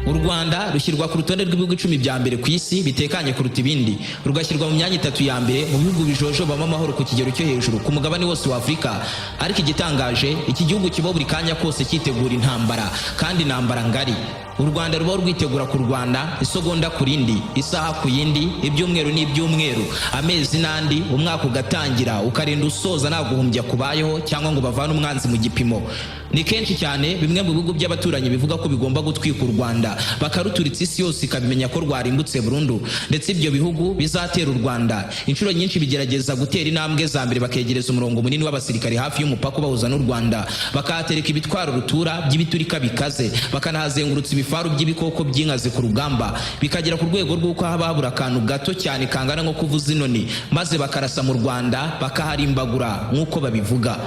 Urwanda rushyirwa ku rutonde rw'ibihugu 10 bya mbere ku isi bitekanye kuruta ibindi, rugashyirwa mu myanya 3 ya mbere mu bihugu bijojobamo amahoro ku kigero cyo hejuru ku mugabane wose wa Afrika. Ariko igitangaje, iki gihugu kiba buri kanya kose cyitegura intambara, kandi intambara ngari. U Rwanda ruba rwitegura ku Rwanda isogonda ku rindi, isaha ku yindi, ibyumweru n'ibyumweru, amezi n'andi, umwaka ugatangira ukarinda usoza nta guhumbya kubayeho cyangwa ngo bavane umwanzi mu gipimo. Ni kenshi cyane bimwe mu bihugu by'abaturanyi bivuga ko bigomba gutwika u Rwanda, bakaruturitsa isi yose ikabimenya ko rwarimbutse burundu, ndetse ibyo bihugu bizatera u Rwanda inshuro nyinshi bigerageza gutera intambwe za mbere, bakegereza umurongo munini w'abasirikari hafi y'umupaka ubahuza n'u Rwanda, bakahatereka ibitwaro rutura by'ibiturika bikaze, bakanahazengurutsa ibifaru by'ibikoko by'inkazi ku rugamba, bikagera ku rwego rw'uko haba habura akantu gato cyane kangana nko kuvuza inoni, maze bakarasa mu Rwanda bakaharimbagura nk'uko babivuga.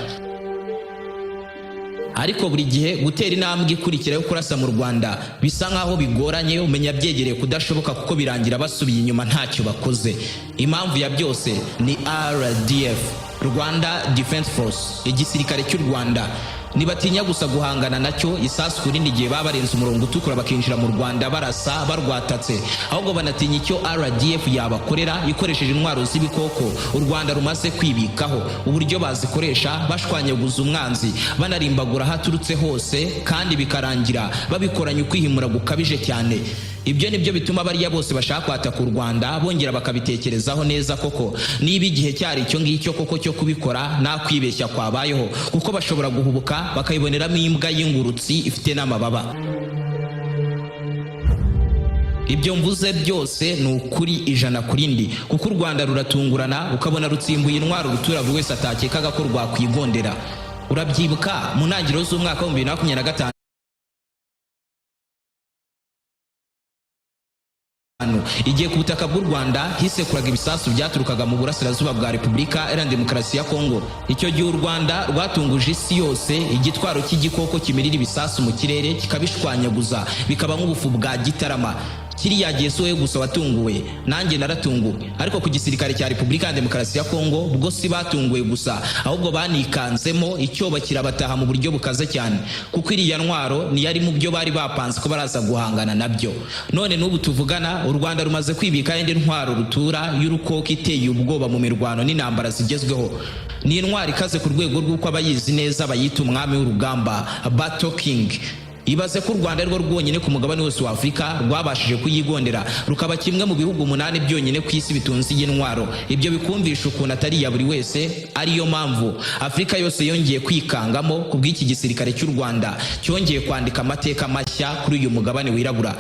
Ariko buri gihe gutera intambwe ikurikira yo kurasa mu Rwanda bisa nkaho bigoranye, umenya byegereye kudashoboka kuko birangira basubiye inyuma ntacyo bakoze. Impamvu ya byose ni RDF, Rwanda Defense Force, igisirikare cy'u Rwanda. Nibatinya gusa guhangana nacyo isasu kuri igihe baba barenze umurongo utukura bakinjira mu Rwanda barasa barwatatse, ahubwo banatinya icyo RDF yabakorera ikoresheje intwaro z'ibikoko u Rwanda rumaze kwibikaho, uburyo bazikoresha bashwanyaguza umwanzi, banarimbagura haturutse hose, kandi bikarangira babikoranye ukwihimura gukabije cyane. Ibyo nibyo bituma bariya bose bashaka kwataka u Rwanda bongera bakabitekerezaho neza koko niba igihe cyari icyo ngicyo koko cyo kubikora, nta kwibeshya kwabayeho, kuko bashobora guhubuka bakayiboneramo imbwa y'ingurutsi ifite n'amababa. Ibyo mvuze byose ni ukuri 100%, kuko u Rwanda ruratungurana ukabona rutsimbuye intwaro rutura buri wese atakekaga ko rwakwigondera. Urabyibuka mu ntangiriro z'umwaka wa 2025 igihe ku butaka bw'u Rwanda hisekuraga ibisasu byaturukaga mu burasirazuba bwa Repubulika Iharanira Demokarasi ya Congo. Icyo gihe u Rwanda rwatunguje isi yose igitwaro cy'igikoko kimirira ibisasu mu kirere kikabishwanyaguza bikaba nk'ubufu bwa Gitarama. Kiriya gihe soye gusa watunguwe, nanjye naratunguwe, ariko ku gisirikare cya Repubulika ya Demokarasi ya Congo bwo si batunguwe gusa, ahubwo banikanzemo icyoba kirabataha mu buryo bukaze cyane, kuko iriya ntwaro ni yari mu byo bari bapanze ko baraza guhangana nabyo. None n'ubu tuvugana u Rwanda rumaze kwibika indi ntwaro rutura y'urukoko iteye ubwoba mu mirwano n'intambara zigezweho. Ni intwaro ikaze ku rwego rw'uko abayizi neza bayita umwami w'urugamba, Battle King. Ibaze ko u Rwanda rwo rwonyine ku mugabane wose wa Afrika rwabashije kuyigondera, rukaba kimwe mu bihugu 8 byonyine ku isi bitunze iyi ntwaro. Ibyo bikumvisha ukuntu atari ya buri wese, ariyo mpamvu Afrika yose yongeye kwikangamo kubw'iki gisirikare cy'u Rwanda cyongeye kwandika amateka mashya kuri uyu mugabane wirabura.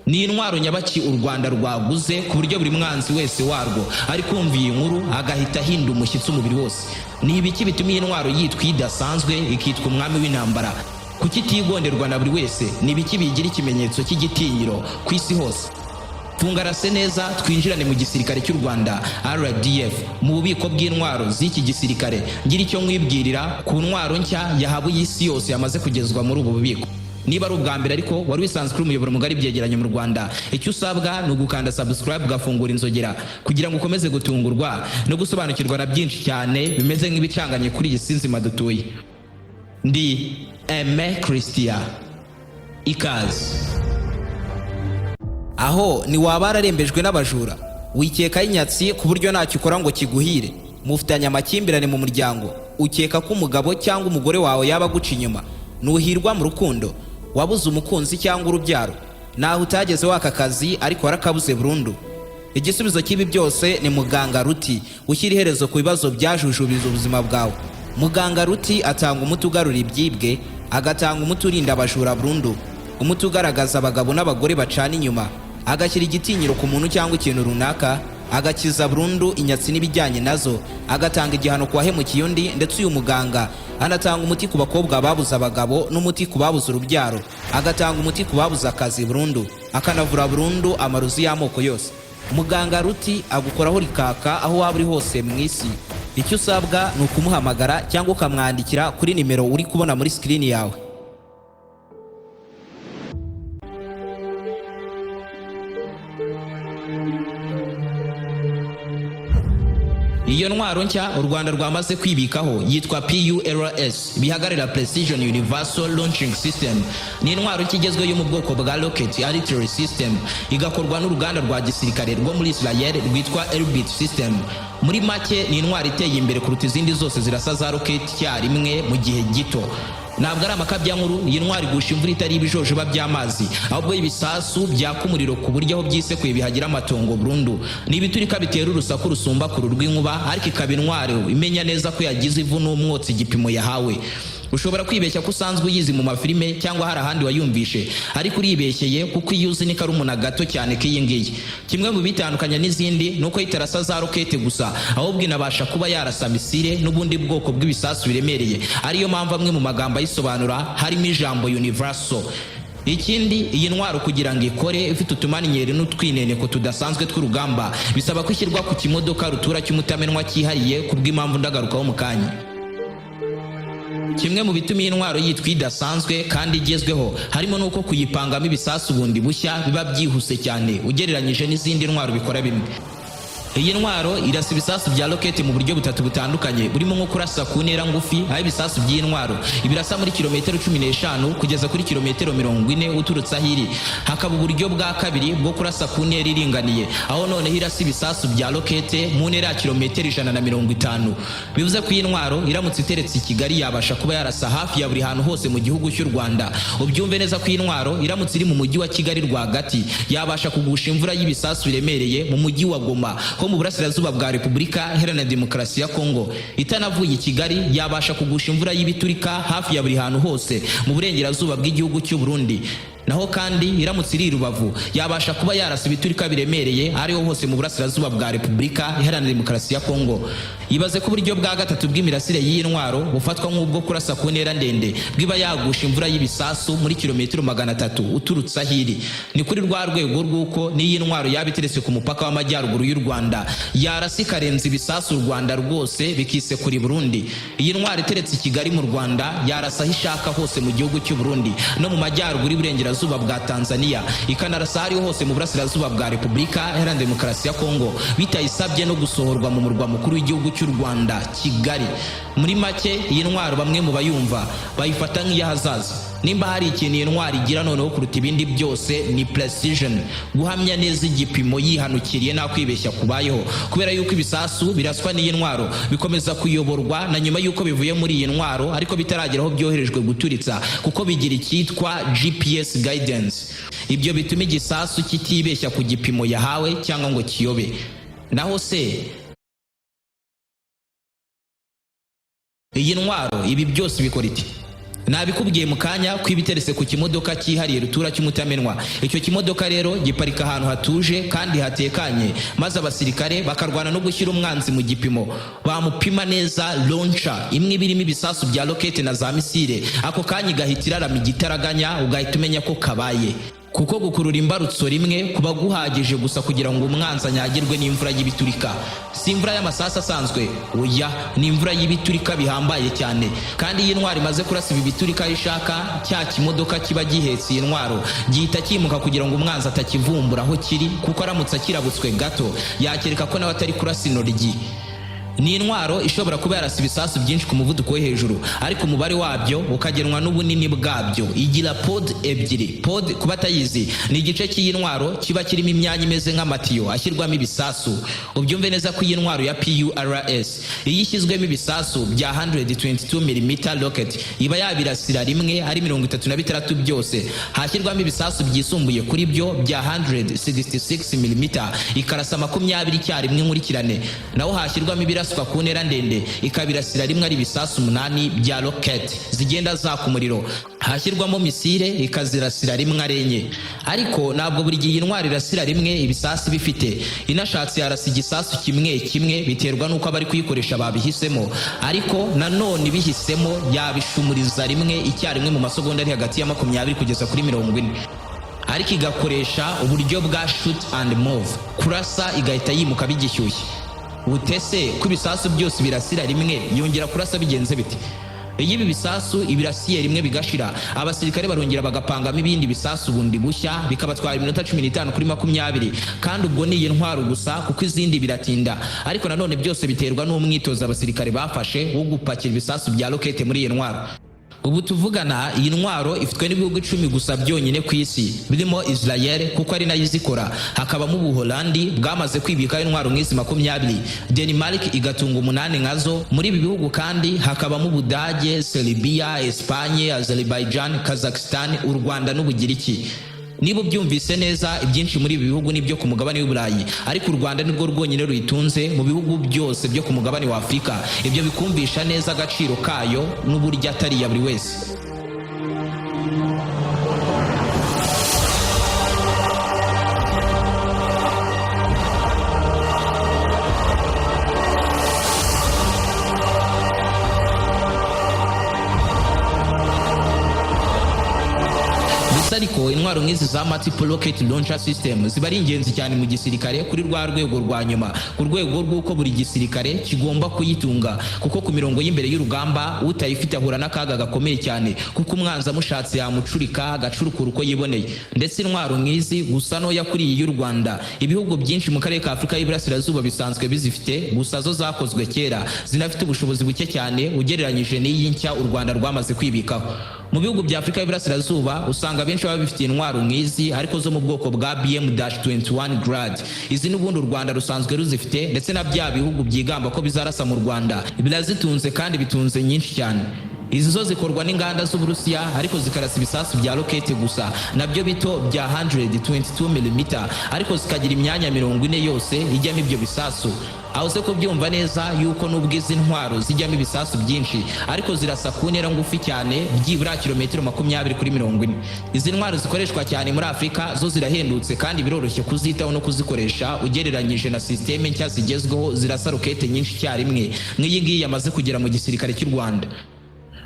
Ni intwaro nyabaki u Rwanda rwaguze ku buryo buri mwanzi wese warwo ari kumva iyi nkuru agahita hinda umushyitsi umubiri wose. Ni ibiki bituma iyi ntwaro yitwa idasanzwe ikitwa umwami w'intambara? Kuki itigonderwa na buri wese? Ni ibiki bigira ikimenyetso cy'igitinyiro ku isi hose? Fungarase neza twinjirane mu gisirikare cy'u Rwanda RDF, mu bubiko bw'intwaro z'iki gisirikare. Ngira icyo mwibwirira ku ntwaro nshya yahabuye isi yose yamaze kugezwa muri ubu bubiko. Niba ari ubwa mbere ariko wari wisanzwe kuri umuyoboro mugari byegeranye mu Rwanda, icyo usabwa ni ugukanda subscribe ugafungura inzogera kugira ngo ukomeze gutungurwa no gusobanukirwa na byinshi cyane bimeze nk'ibicanganye kuri iyi sinzima dutuye. Ndi Aime Christian, ikaze. Aho ni waba ararembejwe n'abajura, wikeka inyatsi ku buryo ntacyo ukora ngo kiguhire, mufitanye amakimbirane mu muryango, ukeka ko umugabo cyangwa umugore wawe yaba guca inyuma, nuhirwa mu rukundo, wabuze umukunzi cyangwa urubyaro, naho utageze waka kazi ariko warakabuze burundu. Igisubizo cy'ibi byose ni Muganga Ruti, ushyira iherezo ku bibazo byajujubije ubuzima bwawe. Muganga Ruti atanga umuti ugarura ibyibwe, agatanga umuti urinda abajura burundu, umuti ugaragaza abagabo n'abagore bacana inyuma, agashyira igitinyiro ku muntu cyangwa ikintu runaka, agakiza burundu inyatsi n'ibijyanye nazo, agatanga igihano ku wahemukiye undi. Ndetse uyu muganga anatanga umuti ku bakobwa babuze abagabo n'umuti ku babuze urubyaro, agatanga umuti ku babuze akazi burundu, akanavura burundu amarozi y'amoko yose. Muganga Ruti agukoraho rikaka aho waba uri hose mu isi. Icyo usabwa ni ukumuhamagara cyangwa ukamwandikira kuri nimero uri kubona muri screen yawe. Iyo ntwaro nshya u Rwanda rwamaze kwibikaho yitwa PULS, bihagarira Precision Universal Launching System. Ni intwaro kigezwe yo mu bwoko bwa Rocket Artillery System, igakorwa n'uruganda rwa gisirikare rwo muri Israel rwitwa Elbit System. Muri make ni intwaro iteye imbere kuruta izindi zose zirasa za rocket cyarimwe mu gihe gito. Ntabwo ari amakabya nkuru, iyi ntwari gusha imvura itari ibijojoba by'amazi, ahubwo ibisasu byaka umuriro ku buryo aho byisekuye bihagira amatongo burundu. Ni ibiturika bitera urusaku rusumba ku rw'inkuba, ariko ikaba intwaro imenya neza ko yagize ivu n'umwotsi igipimo yahawe. Ushobora kwibeshya ko usanzwe uyizi mu mafilime cyangwa hari ahandi wayumvishe, ariko uribeshyeye kuko iyo uzi ni karumuna gato cyane k'iyi ngiyi. Kimwe mu bitandukanya n'izindi nuko itarasa za rokete gusa, ahubwo inabasha kuba yarasa misile n'ubundi bwoko bw'ibisasu biremereye. Ariyo mpamvu amwe mu magambo ayisobanura harimo ijambo universal. Ikindi, iyi ntwaro kugira ngo ikore ifite utumaninyeri n'utwineneko tudasanzwe tw'urugamba, bisaba ko ishyirwa ku kimodoka rutura cy'umutamenwa cyihariye kubw'impamvu ndagarukaho mu kanya. Kimwe mu bituma iyi ntwaro yitwa idasanzwe kandi igezweho harimo nuko kuyipangamo ibisasu bundi bushya biba byihuse cyane ugereranyije n'izindi ntwaro bikora bimwe. Iyi ntwaro irasa ibisasu bya roketi mu buryo butatu butandukanye, burimo nko kurasa ku ntera ngufi, aho ibisasu by'iyi ntwaro ibirasa muri kilometero 15 kugeza kuri kilometero 40 uturutse ahiri. Hakaba uburyo bwa kabiri bwo kurasa ku ntera iringaniye, aho noneho irasa ibisasu bya rokete mu ntera ya kilometero 150. Bivuze ko iyi ntwaro iramutse iteretse i Kigali yabasha kuba yarasa hafi ya buri hantu hose mu gihugu cy'u Rwanda. Ubyumve neza ko iyi ntwaro iramutse iri mu mujyi wa Kigali rwagati yabasha kugusha imvura y'ibisasu biremereye mu mujyi wa Goma mu burasirazuba bwa Repubulika Iharanira Demokarasi ya Kongo. Itanavuye i Kigali yabasha kugusha imvura y'ibiturika hafi ya buri hantu hose mu burengerazuba bw'igihugu cy'u Burundi. Naho kandi iramutse iri Rubavu yabasha kuba yarasa ibiturika biremereye ariho hose mu burasirazuba bwa Repubulika Iharanira Demokarasi ya Kongo. Ibaze ko uburyo bwa gatatu bw'imirasire y'iyi ntwaro bufatwa nk'ubwo kurasa ku ntera ndende, bwiba yagusha imvura y'ibisasu muri kilometero 300 uturutse ahiri. Ni kuri rwa rwego rw'uko n'iyi ntwaro yaba iteretse ku mupaka w'amajyaruguru y'u Rwanda yarasi karenze ibisasu u Rwanda rwose bikisekura i Burundi. Iyi ntwaro iteretse i Kigali mu Rwanda yarasa aho ishaka hose mu gihugu cy'u Burundi no mu majyaruguru y'uburengerazuba bwa Tanzania, ikanarasa hariho hose mu burasirazuba bwa Repubulika Iharanira Demokarasi ya Kongo, bitayisabye no gusohorwa mu murwa mukuru w'igihugu cy'u Rwanda, Kigali. Muri make iyi ntwaro bamwe mu bayumva bayifata nk'iyahazaza. Nimba hari ikintu iyi ntwaro igira noneho kuruta ibindi byose ni precision, guhamya neza igipimo yihanukiriye nta kwibeshya kubayeho, kubera yuko ibisasu biraswa n'iyi ntwaro bikomeza kuyoborwa na nyuma yuko bivuye muri iyi ntwaro ariko bitarageraho byoherejwe guturitsa, kuko bigira icyitwa GPS guidance. Ibyo bituma igisasu kitibeshya ku gipimo yahawe cyangwa ngo kiyobe. Naho se iyi ntwaro ibi byose bikora iti? Nabikubwiye mu kanya ko ibiteretse ku kimodoka cyihariye rutura cy'umutamenwa. Icyo kimodoka rero giparika ahantu hatuje kandi hatekanye, maze abasirikare bakarwana no gushyira umwanzi mu gipimo. Bamupima neza launcher imwe birimo ibisasu bya rokete na za misile, ako kanya igahita irarama igitaraganya, ugahita umenya ko kabaye. Kuko gukurura imbarutso rimwe kuba guhagije gusa kugira ngo umwanzi anyagirwe n'imvura y'ibiturika. Si imvura y'amasasu asanzwe, oya, ni imvura y'ibiturika bihambaye cyane. Kandi iyi ntwaro imaze kurasa ibi biturika ishaka, cya kimodoka kiba gihetse iyi ntwaro gihita kimuka kugira ngo umwanzi atakivumbura aho kiri, kuko aramutse akirabutswe gato yakereka ko nawe atari kurasa intoryi. Ni intwaro ishobora kuba yarasa ibisasu byinshi ku muvuduko wo hejuru, ariko umubare wabyo ukagenwa n'ubunini bwabyo. Igira pod ebyiri. Pod kuba atayizi ni igice cy'iyi ntwaro kiba kirimo imyanya imeze nk'amatiyo ashyirwamo ibisasu. Ubyumve neza ko iyi ntwaro ya PULS iyo ishyizwemo ibisasu bya 122 mm rocket iba yabirasira rimwe ari 36 byose. Hashyirwamo ibisasu byisumbuye kuri byo bya 166 mm ikarasa 20 icyarimwe nkurikirane. Naho hashyirwamo ibiraswa ku ntera ndende ikabirasira rimwe ari ibisasu 8 bya rocket zigenda zaka umuriro. Hashyirwamo misile ikazirasira rimwe ari enye. Ariko ntabwo buri gihe intwaro irasira rimwe ibisasu bifite. Inashatse yarasa igisasu kimwe kimwe biterwa nuko abari kuyikoresha babihisemo, ariko nanone bihisemo yabishumuriza rimwe icyarimwe mu masegonda ari hagati ya 20 kugeza kuri 40. Ariko igakoresha uburyo bwa shoot and move, kurasa igahita yimuka bigishyushye. Utese ko ibisasu byose birasira rimwe yongera kurasa bigenze bite? iyo ibi bisasu ibirasiye rimwe bigashira, abasirikare barongera bagapangamo ibindi bisasu bundi bushya, bikabatwara iminota 15 kuri 20, kandi ubwo ni iyi ntwaro gusa kuko izindi biratinda. Ariko nanone byose biterwa n'umwitozo abasirikare bafashe wo gupakira ibisasu bya rokete muri iyi ntwaro. Ubu tuvugana iyi ntwaro ifitwe n'ibihugu 10 gusa byonyine ku isi, birimo Israel kuko ari nayo izikora, hakabamo Ubuholandi bwamaze kwibika intwaro nk'izi 20, Denmark igatunga 8 nkazo. Muri ibi bihugu kandi hakabamo Ubudage, Serbia, Espagne, Azerbaijan, Kazakhstan, Urwanda n'Ubugiriki. Niba byumvise neza, ibyinshi muri ibi bihugu nibyo ku mugabane w'Uburayi, ariko u Rwanda nirwo rwonyine ruyitunze mu bihugu byose byo ku mugabane wa Afurika. Ibyo bikumvisha neza agaciro kayo n'uburyo atari ya buri wese. Ariko intwaro nk'izi za multiple rocket launcher system ziba ari ingenzi cyane mu gisirikare kuri rwa rwego rwa nyuma, ku rwego rw'uko buri gisirikare kigomba kuyitunga, kuko ku mirongo y'imbere y'urugamba utayifite ahura n'akaga gakomeye cyane, kuko umwanzi amushatse yamucurika agacurukura uko yiboneye. Ndetse intwaro nk'izi gusa no yakuriye y'u Rwanda, ibihugu byinshi mu karere ka Afurika y'Iburasirazuba bisanzwe bizifite, gusa zo zakozwe kera, zinafite ubushobozi buke cyane ugereranyije n'iyi nshya u Rwanda rwamaze kwibikaho. Mu bihugu bya Afurika y'Iburasirazuba usanga benshi baba bifitiye intwaro nk'izi, ariko zo mu bwoko bwa BM-21 Grad. Izi n'ubundi u Rwanda rusanzwe ruzifite, ndetse na bya bihugu byigamba ko bizarasa mu Rwanda birazitunze kandi bitunze nyinshi cyane. Izi zo zikorwa n'inganda z'Uburusiya, ariko zikarasa ibisasu bya rokete gusa, nabyo bito bya 122 mm, ariko zikagira imyanya 40 yose ijyamo ibyo bisasu. Aho se ko byumva neza yuko nubwo izi ntwaro zijyamo ibisasu byinshi, ariko zirasa ku ntera ngufi cyane, byibura kilometero 20 kuri 40. Izi ntwaro zikoreshwa cyane muri Afurika, zo zirahendutse kandi biroroshye kuzitaho no kuzikoresha ugereranyije na systeme nshya zigezweho zirasa rokete nyinshi cyarimwe nk'iyi ngiyi yamaze kugera mu gisirikare cy'u Rwanda.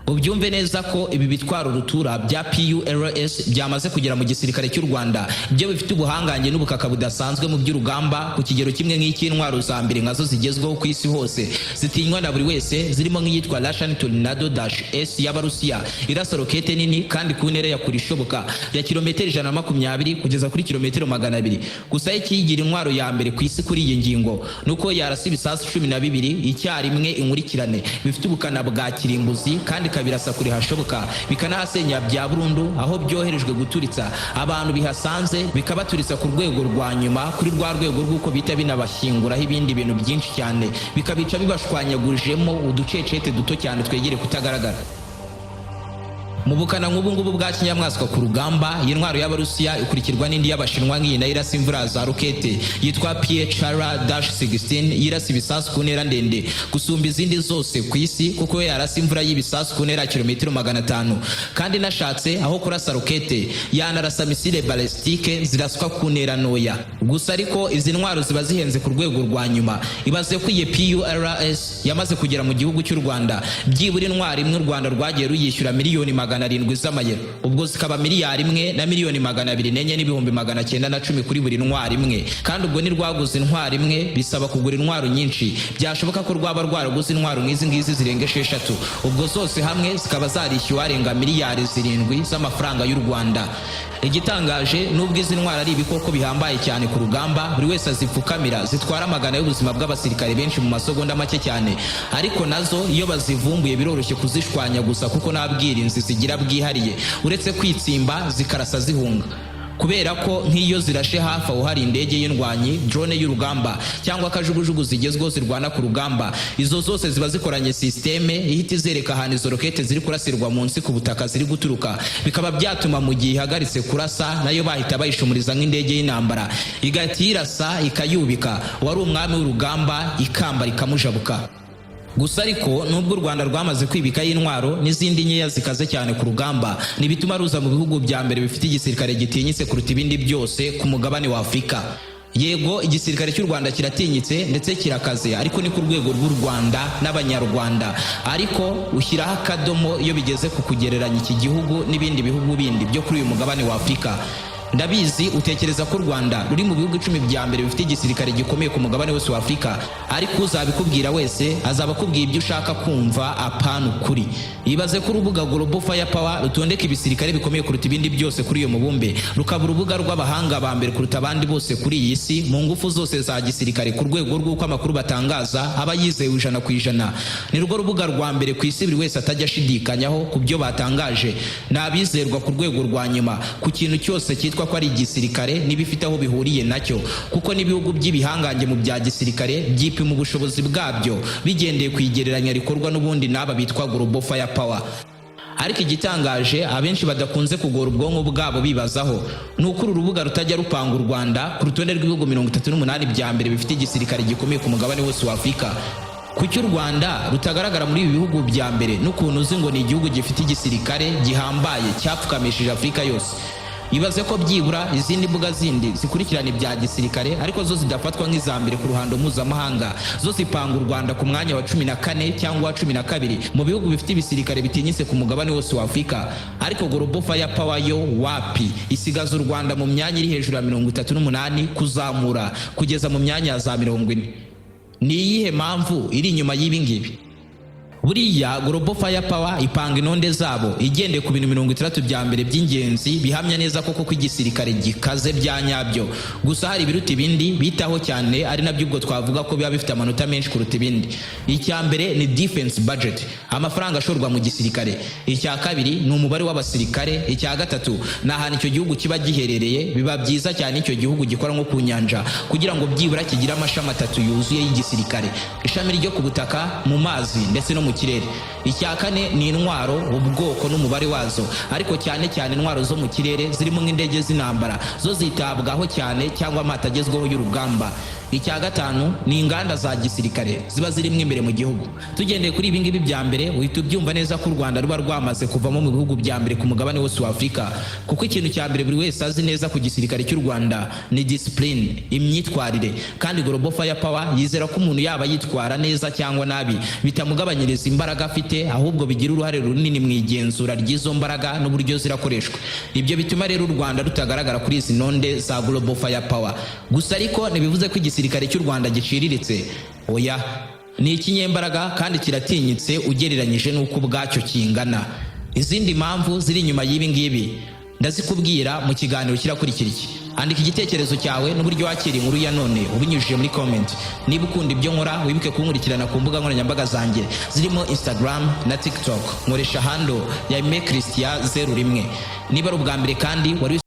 Ubyumve neza ko ibi bitwaro rutura bya PULS byamaze kugera mu gisirikare cy'u Rwanda, byo bifite ubuhangange n'ubukaka budasanzwe mu by'urugamba ku kigero kimwe nk'icy'intwaro za mbere nkazo zigezweho ku isi hose, zitinywa na buri wese, zirimo nk'iyitwa Russian Tornado-S y'Abarusiya, irasa rokete nini kandi ku ntera ya kure ishoboka ya kilometero 120 kugeza kuri kilometero 200. Gusa ikiyigira intwaro ya mbere ku isi kuri iyi ngingo nuko yarasa ibisasu 12 icyarimwe inkurikirane, bifite ubukana bwa kirimbuzi kandi kabirasa kuri hashoboka, bikanahasenya bya burundu aho byoherejwe guturitsa abantu bihasanze, bikabaturitsa ku rwego rwa nyuma, kuri rwa rwego rw'uko bita binabashyinguraho ibindi bintu byinshi cyane, bikabica bibashwanyagujemo uducecete duto cyane twegere kutagaragara. Mu bukana nk'ubu ngubu bwa kinyamwaswa ku rugamba, iyi ntwaro y'Abarusiya ikurikirwa n'indi y'Abashinwa nk'iyi nayo irasa imvura za rokete yitwa PHR-16, yirasa ibisasu ku ntera ndende gusumba izindi zose ku isi, kuko yarasa imvura y'ibisasu ku ntera kilometero 500, kandi nashatse aho kurasa rokete yanarasa misile balistike ziraswa ku ntera ntoya. Gusa ariko izi ntwaro ziba zihenze ku rwego rwa nyuma. Ibaze ko iyi PULS yamaze kugera mu gihugu cy'u Rwanda, byibura intwaro imwe u Rwanda rwagiye ruyishyura miliyoni 700 z'amayero, ubwo zikaba miliyari 1 na miliyoni 204 n'ibihumbi 910 kuri buri ntwaro imwe. Kandi ubwo ni rwaguze intwaro imwe, bisaba kugura intwaro nyinshi, byashoboka ko rwaba rwaraguze intwaro nk'izi ngizi zirenga 6, ubwo zose hamwe zikaba zarishyuwe arenga miliyari 7 z'amafaranga y'u Rwanda. Igitangaje nubwo izi ntwaro ari ibikoko bihambaye cyane ku rugamba, buri wese azipfukamira, zitwara amagana y'ubuzima bw'abasirikare benshi mu masegonda make cyane, ariko nazo iyo bazivumbuye biroroshye kuzishwanya gusa, kuko nta bwirinzi zigira bwihariye uretse kwitsimba zikarasa zihunga. Kubera ko nk'iyo zirashe hafi aho hari indege y'indwanyi, drone y'urugamba cyangwa akajugujugu zigezweho zirwana ku rugamba, izo zose ziba zikoranye systeme ihita izereka ahantu izo rokete ziri kurasirwa munsi ku butaka ziri guturuka, bikaba byatuma mu gihe ihagaritse kurasa nayo bahita bayishumuriza nk'indege y'intambara, igahita irasa ikayubika wari umwami w'urugamba ikamba rikamujabuka. Gusa ariko nubwo u Rwanda rwamaze kwibika y'intwaro n'izindi nkeya zikaze cyane ku rugamba, nibituma ruza mu bihugu bya mbere bifite igisirikare gitinyitse kuruta ibindi byose ku mugabane wa Afurika. Yego igisirikare cy'u Rwanda kiratinyitse ndetse kirakaze, ariko ni ku rwego rw'u Rwanda n'abanyarwanda, ariko ushyiraho akadomo iyo bigeze ku kugereranya iki gihugu n'ibindi bihugu bindi byo kuri uyu mugabane wa Afurika. Ndabizi utekereza ko u Rwanda ruri mu bihugu 10 bya mbere bifite igisirikare gikomeye ku mugabane wose wa Afrika, ariko uzabikubwira wese azaba akubwiye ibyo ushaka kumva apana ukuri. Ibaze ko urubuga Global Firepower rutondeka ibisirikare bikomeye kuruta ibindi byose kuri iyo mubumbe, rukaba urubuga rw'abahanga ba mbere kuruta abandi bose kuri iyi si mu ngufu zose za gisirikare ku rwego rw'uko amakuru batangaza aba yizewe 100%. Ni rwo rubuga rwa mbere ku isi buri wese atajya ashidikanyaho ku byo batangaje, nabizerwa ku rwego rwa nyuma ku kintu cyose cyitwa ko ari igisirikare n'ibifite aho bihuriye nacyo, kuko n'ibihugu by'ibihangange mu bya gisirikare byipima ubushobozi bwabyo bigendeye ku igereranya rikorwa n'ubundi n'aba bitwa Global Firepower. Ariko igitangaje abenshi badakunze kugora ubwonko bwabo bibazaho ni uko uru rubuga rutajya rupanga u Rwanda ku rutonde rw'ibihugu 38 bya mbere bifite igisirikare gikomeye ku mugabane wose wa Afrika. Kuki u Rwanda rutagaragara muri ibi bihugu bya mbere n'ukuntu uzi ngo ni igihugu gifite igisirikare gihambaye cyapfukamishije Afrika yose? Ibaze ko byibura izindi mbuga zindi zikurikirana ibya gisirikare ariko zo zidafatwa nk'izambere ku ruhando mpuzamahanga, zo zipanga u Rwanda ku mwanya wa 14 cyangwa wa 12 mu bihugu bifite ibisirikare bitinyitse ku mugabane wose wa Afrika. Ariko Global Firepower yo wapi, isigaza u Rwanda mu myanya iri hejuru ya 38 kuzamura kugeza mu myanya ya za 40. Ni iyihe mpamvu iri inyuma y'ibi ngibi? Buriya Global Firepower ipanga inonde zabo igendeye ku bintu 60 bya mbere by'ingenzi bihamya neza koko ko igisirikare gikaze bya nyabyo. Gusa hari biruta ibindi bitaho cyane, ari nabyo ubwo twavuga ko biba bifite amanota menshi kuruta ibindi. Icya mbere ni defense budget, amafaranga ashorwa mu gisirikare. Icya kabiri ni umubare w'abasirikare. Icya gatatu ni ahantu icyo gihugu kiba giherereye. Biba byiza cyane icyo gihugu gikora nko ku nyanja kugira ngo byibura kigira amashami 3 yuzuye y'igisirikare: ishami ryo ku butaka, mu mazi ndetse no mu kirere. Icya kane ni intwaro, ubwoko n'umubare wazo, ariko cyane cyane intwaro zo mu kirere zirimo nk'indege z'intambara, zo zitabwaho cyane cyangwa amato agezweho y'urugamba. Icya gatanu ni inganda za gisirikare ziba zirimo imbere mu gihugu. Tugendeye kuri ibi ngibi bya mbere uhita ubyumva neza ko u Rwanda ruba rwamaze kuvamo mu bihugu bya mbere ku mugabane wose wa Afrika, kuko ikintu cya mbere buri wese azi neza ku gisirikare cy'u Rwanda ni discipline, imyitwarire. Kandi Global Firepower yizera ko umuntu yaba yitwara neza cyangwa nabi bitamugabanyiriza imbaraga afite, ahubwo bigira uruhare runini mu igenzura ry'izo mbaraga n'uburyo zirakoreshwa. Ibyo bituma rero u Rwanda rutagaragara kuri izi nonde za Global Firepower. Gusa ariko ntibivuze ko igisirikare cy'u Rwanda giciriritse. Oya, ni ikinyembaraga kandi kiratinyitse ugereranyije n'uko ubwacyo kingana. Izindi mpamvu ziri inyuma y'ibi ngibi ndazikubwira mu kiganiro kirakurikira iki. Andika igitekerezo cyawe n'uburyo wakira inkuru ya none ubinyujije muri comment. Niba ukunda ibyo nkora wibuke kunkurikirana ku mbuga nkoranyambaga zanjye zirimo Instagram na TikTok. Nkoresha handle ya @christian01. Niba ari ubwa mbere kandi wari